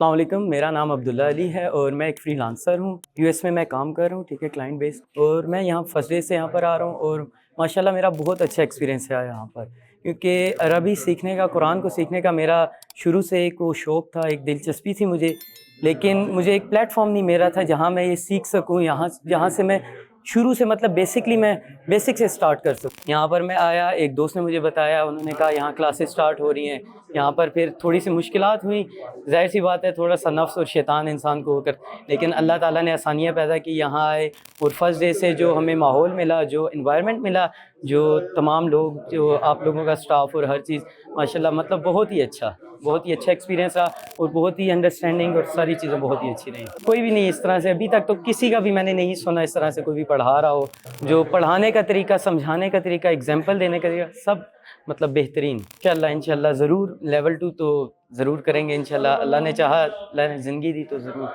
السلام علیکم، میرا نام عبداللہ علی ہے اور میں ایک فری لانسر ہوں۔ یو ایس میں کام کر رہا ہوں، ٹھیک ہے، کلائنٹ بیس، اور میں یہاں فرسٹ ڈے سے یہاں پر آ رہا ہوں اور ماشاءاللہ میرا بہت اچھا ایکسپیرینس ہے یہاں پر، کیونکہ عربی سیکھنے کا، قرآن کو سیکھنے کا میرا شروع سے ایک وہ شوق تھا، ایک دلچسپی تھی مجھے، لیکن مجھے ایک پلیٹ فارم نہیں میرا تھا جہاں میں یہ سیکھ سکوں، جہاں سے میں شروع سے مطلب بیسکلی میں بیسک سے سٹارٹ کر سکوں۔ یہاں پر میں آیا، ایک دوست نے مجھے بتایا، انہوں نے کہا یہاں کلاسز سٹارٹ ہو رہی ہیں۔ یہاں پر پھر تھوڑی سی مشکلات ہوئیں، ظاہر سی بات ہے، تھوڑا سا نفس اور شیطان انسان کو ہو کر، لیکن اللہ تعالیٰ نے آسانیاں پیدا کی، یہاں آئے اور فرسٹ ڈے سے جو ہمیں ماحول ملا، جو انوائرمنٹ ملا، جو تمام لوگ، جو آپ لوگوں کا سٹاف اور ہر چیز ماشاءاللہ مطلب بہت ہی اچھا ایکسپیرینس رہا اور بہت ہی انڈرسٹینڈنگ اور ساری چیزیں بہت ہی اچھی رہیں۔ کوئی بھی نہیں اس طرح سے ابھی تک تو کسی کا بھی میں نے نہیں سنا اس طرح سے کوئی بھی پڑھا رہا ہو، جو پڑھانے کا طریقہ، سمجھانے کا طریقہ، ایگزامپل دینے کا طریقہ، سب مطلب بہترین۔ انشاءاللہ ضرور لیول 2 تو ضرور کریں گے انشاءاللہ، اللہ نے چاہا، اللہ نے زندگی دی تو ضرور۔